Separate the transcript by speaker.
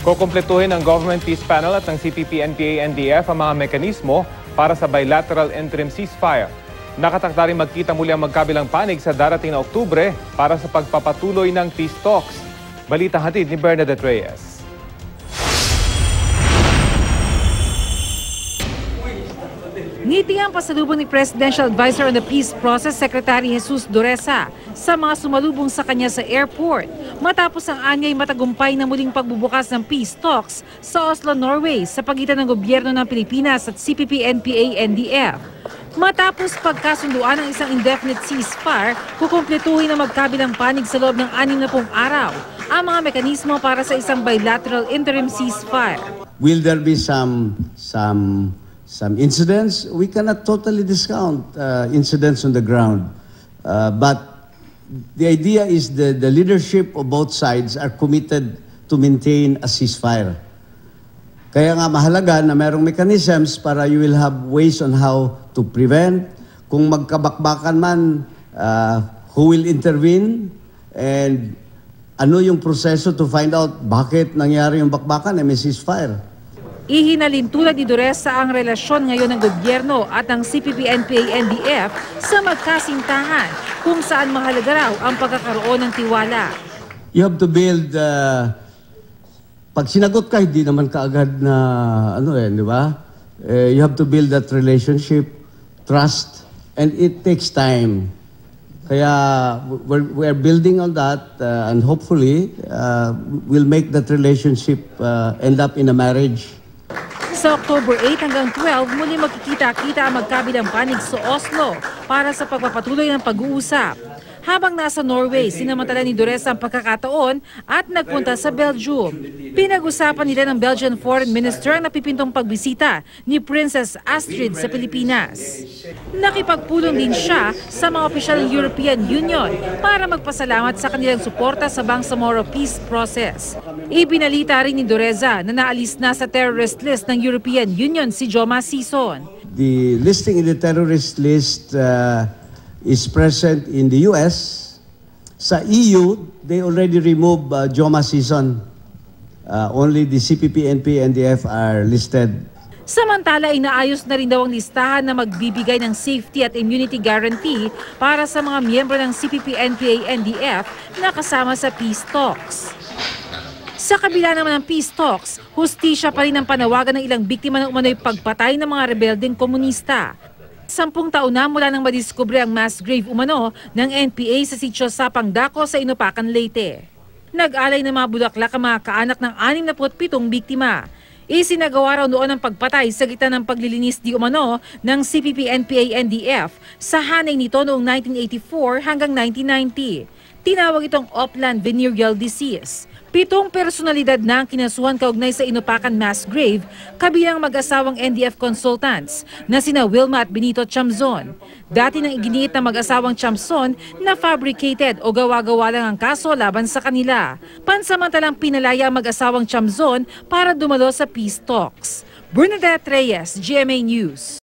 Speaker 1: Kukumpletuhin ng Government Peace Panel at ng CPP-NPA-NDF ang mga mekanismo para sa bilateral interim ceasefire. Nakatakda rin magkita muli ang magkabilang panig sa darating na Oktubre para sa pagpapatuloy ng peace talks. Balitang hatid ni Bernadette Reyes.
Speaker 2: Ngiti ang pasalubong ni Presidential Advisor on the Peace Process, Secretary Jesus Dureza, sa mga sumalubong sa kanya sa airport matapos ang anyay matagumpay na muling pagbubukas ng peace talks sa Oslo, Norway sa pagitan ng gobyerno ng Pilipinas at CPP-NPA-NDF. Matapos pagkasunduan ng isang indefinite ceasefire, kukumpletuhin ang magkabilang panig sa loob ng 60 araw ang mga mekanismo para sa isang bilateral interim ceasefire.
Speaker 3: Will there be some incidents? We cannot totally discount incidents on the ground. But the idea is the leadership of both sides are committed to maintain a ceasefire. Kaya nga mahalaga na mayroong mechanisms para you will have ways on how to prevent. Kung magkabakbakan man, who will intervene, and ano yung proseso to find out bakit nangyari yung bakbakan may ceasefire.
Speaker 2: Ihinalin tulad ni Dureza ang relasyon ngayon ng gobyerno at ng CPP-NPA-NDF sa magkasintahan kung saan mahalaga raw ang pagkakaroon ng tiwala.
Speaker 3: You have to build, pag sinagot ka, hindi naman kaagad na, di ba? You have to build that relationship, trust, and it takes time. Kaya we're building on that and hopefully we'll make that relationship end up in a marriage.
Speaker 2: Sa October 8 hanggang 12, muli magkikita-kita ang magkabilang panig sa Oslo para sa pagpapatuloy ng pag-uusap. Habang nasa Norway, sinamantala ni Dureza ang pagkakataon at nagpunta sa Belgium. Pinag-usapan nila ng Belgian Foreign Minister ang napipintong pagbisita ni Princess Astrid sa Pilipinas. Nakipagpulong din siya sa mga opisyal ng European Union para magpasalamat sa kanilang suporta sa Bangsamoro peace process. Ibinalita rin ni Dureza na naalis na sa terrorist list ng European Union si Joma Sison.
Speaker 3: The listing in the terrorist list is present in the US. Sa EU, they already removed Joma Sison. Only the CPP-NPA-NDF are listed.
Speaker 2: Samantala, inaayos na rin daw ang listahan na magbibigay ng safety at immunity guarantee para sa mga miyembro ng CPP-NPA-NDF na kasama sa peace talks. Sa kabila naman ng peace talks, hustisya pa rin ang panawagan ng ilang biktima ng umano'y pagpatay ng mga rebeldeng komunista. 10 taon na mula nang madiskubre ang mass grave umano ng NPA sa sitio Sapang Dako sa Inupacan, Leyte. Nag-alay ng mga bulaklak ang mga kaanak ng 67 biktima. Isinagawa raw noon ang pagpatay sa gitna ng paglilinis di umano ng CPP-NPA-NDF sa hanay nito noong 1984 hanggang 1990. Tinawag itong Upland Venereal Disease. 7 personalidad na ang kinasuhan kaugnay sa Inupacan mass grave, kabilang mag-asawang NDF consultants na sina Wilma at Benito Chamzon. Dati nang iginiit ng mag-asawang Chamzon na fabricated o gawa-gawa lang ang kaso laban sa kanila. Pansamantalang pinalaya ang mag-asawang Chamzon para dumalo sa peace talks. Bernadette Reyes, GMA News.